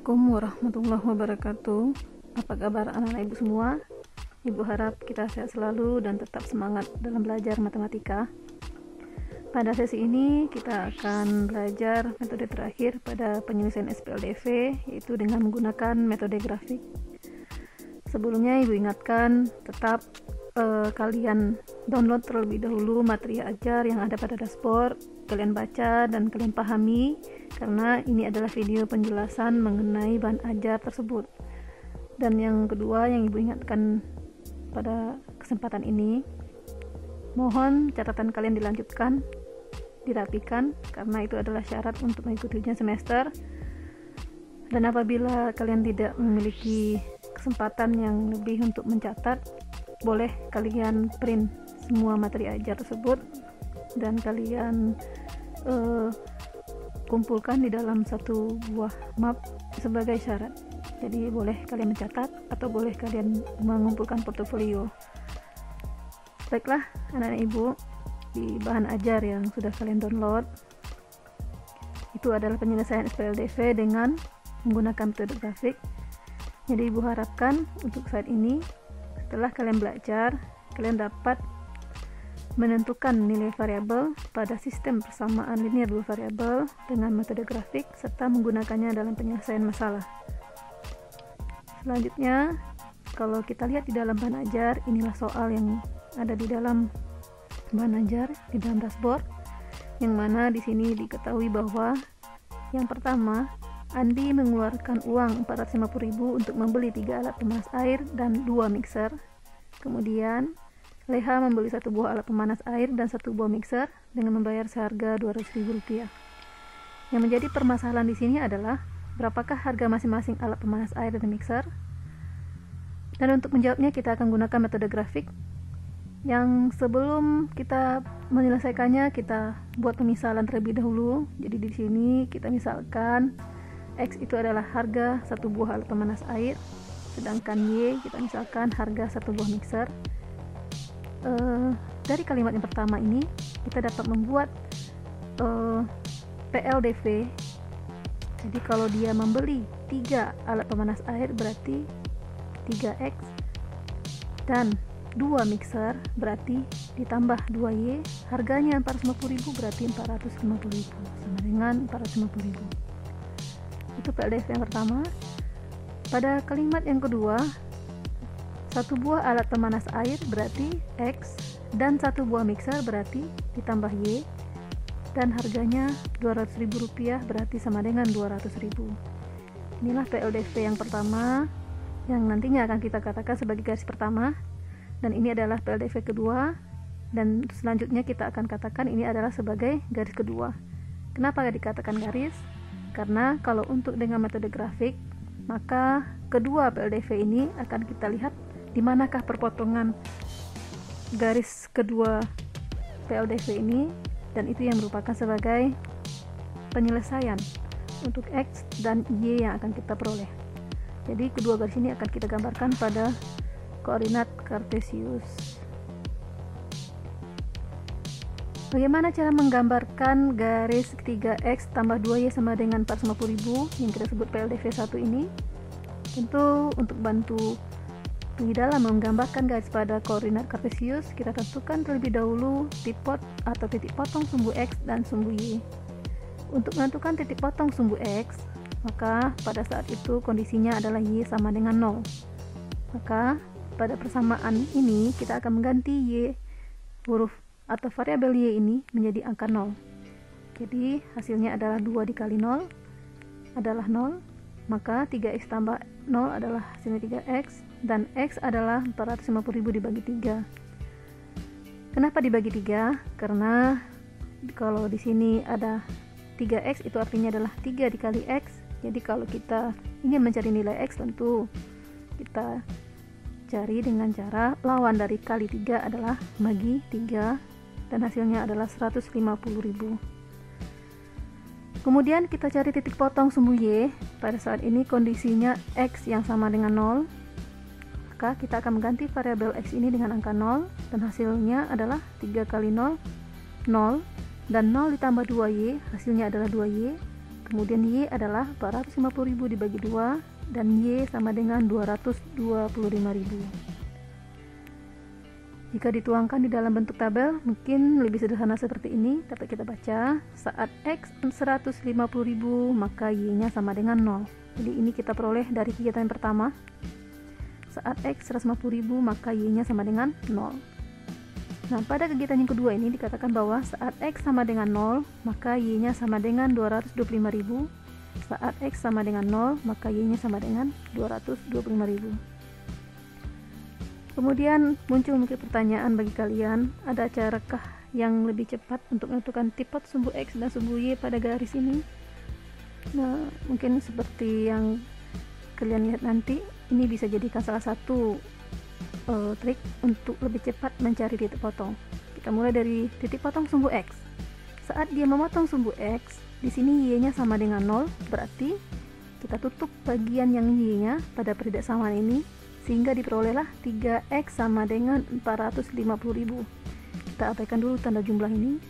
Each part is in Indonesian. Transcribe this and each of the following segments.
Assalamualaikum warahmatullahi wabarakatuh. Apa kabar anak-anak ibu semua? Ibu harap kita sehat selalu dan tetap semangat dalam belajar matematika. Pada sesi ini kita akan belajar metode terakhir pada penyelesaian SPLDV, yaitu dengan menggunakan metode grafik. Sebelumnya ibu ingatkan tetap kalian download terlebih dahulu materi ajar yang ada pada dashboard, kalian baca dan kalian pahami, karena ini adalah video penjelasan mengenai bahan ajar tersebut. Dan yang kedua yang ibu ingatkan pada kesempatan ini, mohon catatan kalian dilanjutkan, dirapikan, karena itu adalah syarat untuk mengikuti ujian semester. Dan apabila kalian tidak memiliki kesempatan yang lebih untuk mencatat, boleh kalian print semua materi ajar tersebut dan kalian kumpulkan di dalam satu buah map sebagai syarat. Jadi boleh kalian mencatat atau boleh kalian mengumpulkan portofolio. Baiklah anak-anak ibu, di bahan ajar yang sudah kalian download itu adalah penyelesaian SPLDV dengan menggunakan metode grafik. Jadi ibu harapkan untuk saat ini setelah kalian belajar, kalian dapat menentukan nilai variabel pada sistem persamaan linear dua variabel dengan metode grafik serta menggunakannya dalam penyelesaian masalah. Selanjutnya, kalau kita lihat di dalam bahan ajar, inilah soal yang ada di dalam bahan ajar di dalam dashboard, yang mana di sini diketahui bahwa yang pertama, Andi mengeluarkan uang 450.000 untuk membeli 3 alat pemanas air dan 2 mixer. Kemudian Leha membeli 1 buah alat pemanas air dan 1 buah mixer dengan membayar seharga Rp200.000. Yang menjadi permasalahan di sini adalah berapakah harga masing-masing alat pemanas air dan mixer. Dan untuk menjawabnya kita akan gunakan metode grafik. Yang sebelum kita menyelesaikannya, kita buat pemisalan terlebih dahulu. Jadi di sini kita misalkan X itu adalah harga 1 buah alat pemanas air, sedangkan Y kita misalkan harga 1 buah mixer. Dari kalimat yang pertama ini kita dapat membuat PLDV. Jadi kalau dia membeli 3 alat pemanas air berarti 3X, dan 2 mixer berarti ditambah 2Y, harganya 450.000 berarti 450.000, sama dengan 450.000. Itu PLDV yang pertama. Pada kalimat yang kedua, 1 buah alat pemanas air berarti X dan 1 buah mixer berarti ditambah Y, dan harganya Rp200.000 berarti sama dengan 200.000. Inilah PLDV yang pertama yang nantinya akan kita katakan sebagai garis pertama, dan ini adalah PLDV kedua, dan selanjutnya kita akan katakan ini adalah sebagai garis kedua. Kenapa dikatakan garis? Karena kalau untuk dengan metode grafik, maka kedua PLDV ini akan kita lihat di manakah perpotongan garis kedua PLDV ini, dan itu yang merupakan sebagai penyelesaian untuk X dan Y yang akan kita peroleh. Jadi kedua garis ini akan kita gambarkan pada koordinat kartesius. Bagaimana cara menggambarkan garis 3X tambah 2Y sama dengan 450.000 yang kita sebut PLDV 1 ini? Tentu untuk bantu di dalam menggambarkan garis pada koordinat kartesius, kita tentukan terlebih dahulu tipot atau titik potong sumbu X dan sumbu Y. Untuk menentukan titik potong sumbu X, maka pada saat itu kondisinya adalah Y sama dengan 0. Maka pada persamaan ini kita akan mengganti Y huruf atau variabel Y ini menjadi angka 0. Jadi hasilnya adalah 2 dikali 0 adalah 0, maka 3X tambah 0 adalah hasilnya 3X, dan X adalah 450.000 dibagi 3. Kenapa dibagi 3? Karena kalau di sini ada 3X itu artinya adalah 3 dikali X. Jadi kalau kita ingin mencari nilai X, tentu kita cari dengan cara lawan dari kali 3 adalah bagi 3, dan hasilnya adalah 150.000. Kemudian kita cari titik potong sumbu Y. Pada saat ini kondisinya X yang sama dengan 0, maka kita akan mengganti variabel X ini dengan angka 0, dan hasilnya adalah 3 kali 0, 0, dan 0 ditambah 2Y, hasilnya adalah 2Y. kemudian Y adalah 450.000 dibagi 2, dan Y sama dengan 225.000. Jika dituangkan di dalam bentuk tabel, mungkin lebih sederhana seperti ini. Dapat kita baca, saat X 150.000, maka Y-nya sama dengan 0. Jadi ini kita peroleh dari kegiatan yang pertama. Saat X 150.000, maka Y-nya sama dengan 0. Nah, pada kegiatan yang kedua ini dikatakan bahwa saat X sama dengan 0, maka Y-nya sama dengan 225.000. Saat X sama dengan 0, maka Y-nya sama dengan 225.000. Kemudian muncul mungkin pertanyaan bagi kalian, ada carakah yang lebih cepat untuk menentukan tipot sumbu X dan sumbu Y pada garis ini? Nah, mungkin seperti yang kalian lihat nanti, ini bisa jadikan salah satu trik untuk lebih cepat mencari titik potong. Kita mulai dari titik potong sumbu X. Saat dia memotong sumbu X, di sini Y-nya sama dengan 0, berarti kita tutup bagian yang Y-nya pada persamaan ini, sehingga diperolehlah 3X sama dengan 450.000. Kita abaikan dulu tanda jumlah ini.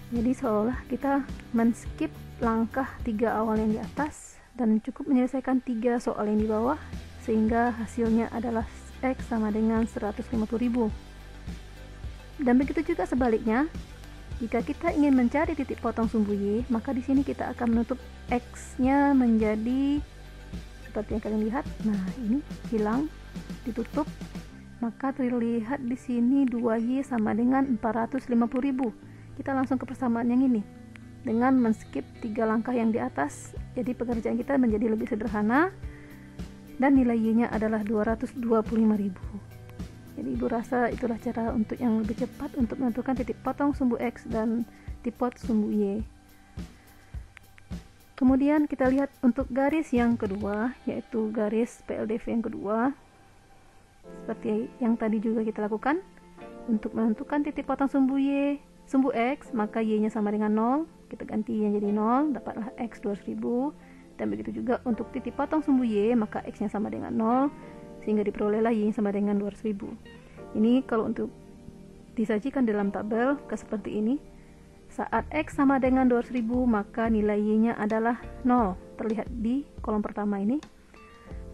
Jadi seolah kita men-skip langkah 3 awal yang di atas dan cukup menyelesaikan 3 soal yang di bawah, sehingga hasilnya adalah X sama dengan 150.000. Dan begitu juga sebaliknya, jika kita ingin mencari titik potong sumbu Y, maka di sini kita akan menutup X-nya menjadi seperti yang kalian lihat. Nah, ini hilang, ditutup, maka terlihat di sini 2Y sama dengan 450.000. Kita langsung ke persamaan yang ini dengan men-skip 3 langkah yang di atas. Jadi pekerjaan kita menjadi lebih sederhana dan nilai Y-nya adalah 225.000. Jadi ibu rasa itulah cara untuk yang lebih cepat untuk menentukan titik potong sumbu X dan tipot sumbu Y. Kemudian kita lihat untuk garis yang kedua, yaitu garis PLDV yang kedua. Seperti yang tadi juga kita lakukan, untuk menentukan titik potong sumbu X, maka Y-nya sama dengan 0. Kita ganti yang jadi 0, dapatlah X 200.000. Dan begitu juga untuk titik potong sumbu Y, maka X-nya sama dengan 0, sehingga diperolehlah Y-nya sama dengan 200.000. Ini kalau untuk disajikan dalam tabel seperti ini. Saat X sama dengan 200.000, maka nilai Y-nya adalah 0, terlihat di kolom pertama ini.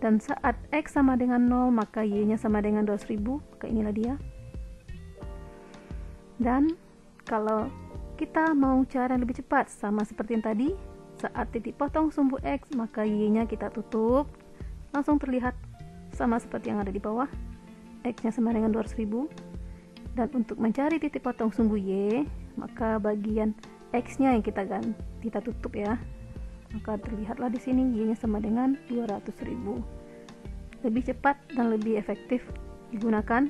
Dan saat X sama dengan 0, maka Y-nya sama dengan 200.000, maka inilah dia. Dan kalau kita mau cara yang lebih cepat, sama seperti yang tadi, saat titik potong sumbu X, maka Y-nya kita tutup, langsung terlihat sama seperti yang ada di bawah, X-nya sama dengan 200.000. Dan untuk mencari titik potong sumbu Y, maka bagian X-nya yang kita tutup ya, maka terlihatlah di sini Y-nya sama dengan 200.000. Lebih cepat dan lebih efektif digunakan,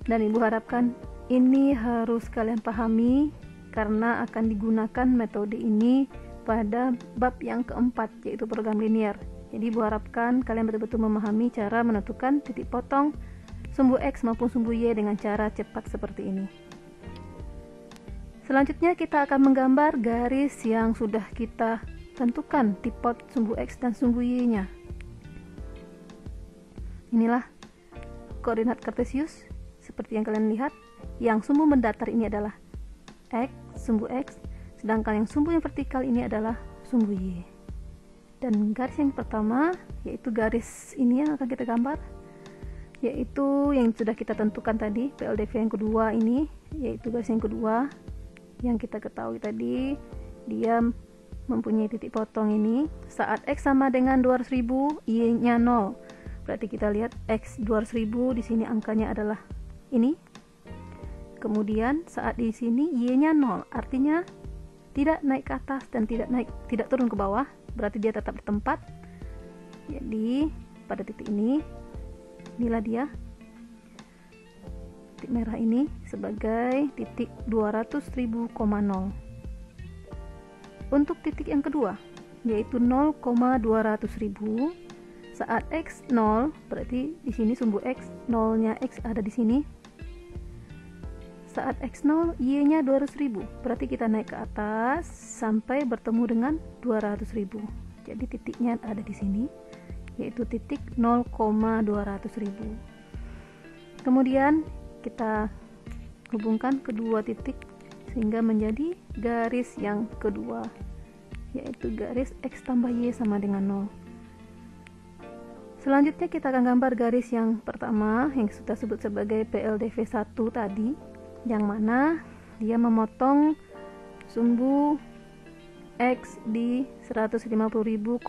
dan ibu harapkan ini harus kalian pahami karena akan digunakan metode ini pada bab yang keempat, yaitu program linear. Jadi ibu harapkan kalian betul-betul memahami cara menentukan titik potong sumbu X maupun sumbu Y dengan cara cepat seperti ini. Selanjutnya kita akan menggambar garis yang sudah kita tentukan tipot sumbu X dan sumbu Y-nya. Inilah koordinat kartesius seperti yang kalian lihat. Yang sumbu mendatar ini adalah X, sumbu X, sedangkan yang sumbu yang vertikal ini adalah sumbu Y. Dan garis yang pertama, yaitu garis ini yang akan kita gambar, yaitu yang sudah kita tentukan tadi, PLDV yang kedua ini, yaitu garis yang kedua yang kita ketahui tadi, dia mempunyai titik potong ini. Saat X sama dengan 200.000, Y-nya 0. Berarti kita lihat X 200.000, di sini angkanya adalah ini. Kemudian saat di sini Y-nya 0, artinya tidak naik ke atas dan tidak turun ke bawah, berarti dia tetap di tempat. Jadi pada titik ini, inilah dia, titik merah ini sebagai titik 200.000,0. Untuk titik yang kedua, yaitu 0,200.000, saat X 0, berarti di sini sumbu X, 0-nya X ada di sini. Saat X0, Y-nya 200.000, berarti kita naik ke atas sampai bertemu dengan 200.000. Jadi titiknya ada di sini, yaitu titik 0,200.000. Kemudian kita hubungkan kedua titik sehingga menjadi garis yang kedua, yaitu garis X tambah Y sama dengan 0. Selanjutnya kita akan gambar garis yang pertama yang kita sebut sebagai PLDV1 tadi, yang mana dia memotong sumbu X di 150.000,0.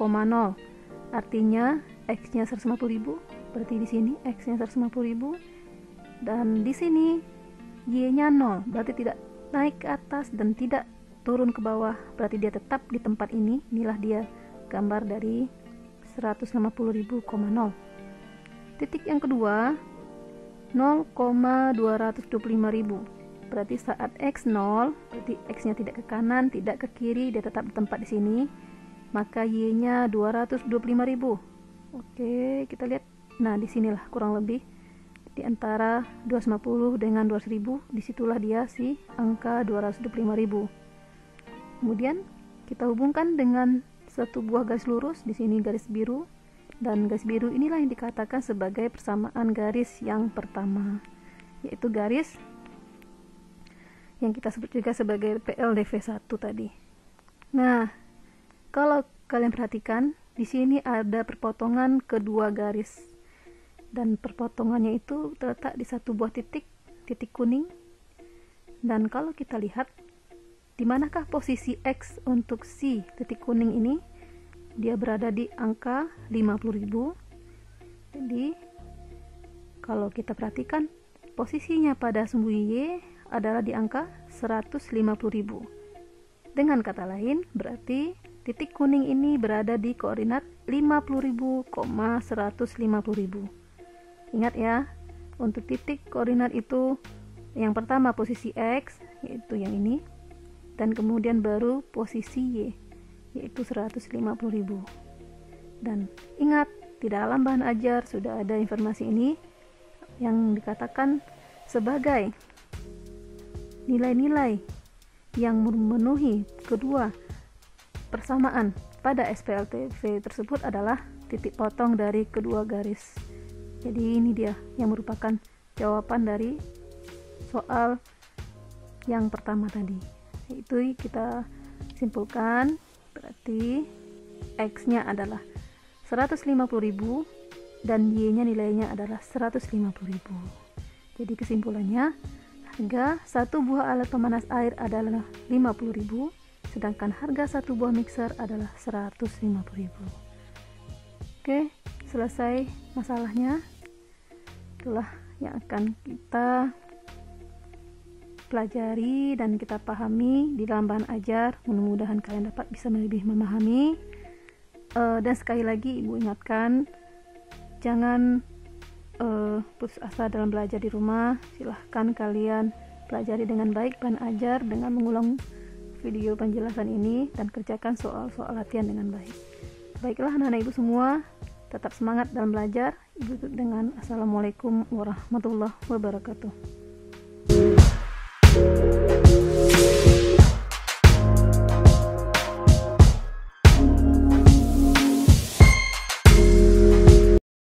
Artinya X-nya 150.000, berarti di sini X-nya 150.000 dan di sini Y-nya 0, berarti tidak naik ke atas dan tidak turun ke bawah, berarti dia tetap di tempat ini. Inilah dia gambar dari 150.000,0. Titik yang kedua 0,225.000, berarti saat X 0, berarti X-nya tidak ke kanan, tidak ke kiri, dia tetap di tempat di sini, maka Y-nya 225.000. Oke, kita lihat. Nah, disinilah kurang lebih di antara 250 dengan 200.000, disitulah dia si angka 225.000. Kemudian kita hubungkan dengan satu buah garis lurus, di sini garis biru, dan garis biru inilah yang dikatakan sebagai persamaan garis yang pertama, yaitu garis yang kita sebut juga sebagai PLDV1 tadi. Nah, kalau kalian perhatikan, di sini ada perpotongan kedua garis, dan perpotongannya itu terletak di satu buah titik kuning. Dan kalau kita lihat di manakah posisi X untuk si titik kuning ini, dia berada di angka 50.000. Jadi kalau kita perhatikan, posisinya pada sumbu Y adalah di angka 150.000. Dengan kata lain, berarti titik kuning ini berada di koordinat 50.000,150.000. Ingat ya, untuk titik koordinat itu yang pertama posisi X, yaitu yang ini, dan kemudian baru posisi Y, yaitu 150.000. Dan ingat, di dalam bahan ajar sudah ada informasi ini yang dikatakan sebagai nilai-nilai yang memenuhi kedua persamaan pada SPLTV tersebut adalah titik potong dari kedua garis. Jadi ini dia yang merupakan jawaban dari soal yang pertama tadi. Itu kita simpulkan, berarti X-nya adalah 150.000 dan Y-nya nilainya adalah 150.000. Jadi kesimpulannya, harga satu buah alat pemanas air adalah 50.000, sedangkan harga satu buah mixer adalah 150.000. Oke, selesai masalahnya. Itulah yang akan kita pelajari dan kita pahami di dalam bahan ajar. Mudah-mudahan kalian dapat bisa lebih memahami. Dan sekali lagi ibu ingatkan, jangan putus asa dalam belajar di rumah. Silahkan kalian pelajari dengan baik bahan ajar dengan mengulang video penjelasan ini dan kerjakan soal-soal latihan dengan baik. Baiklah anak-anak ibu semua, tetap semangat dalam belajar. Ibu tutup dengan Assalamualaikum warahmatullahi wabarakatuh.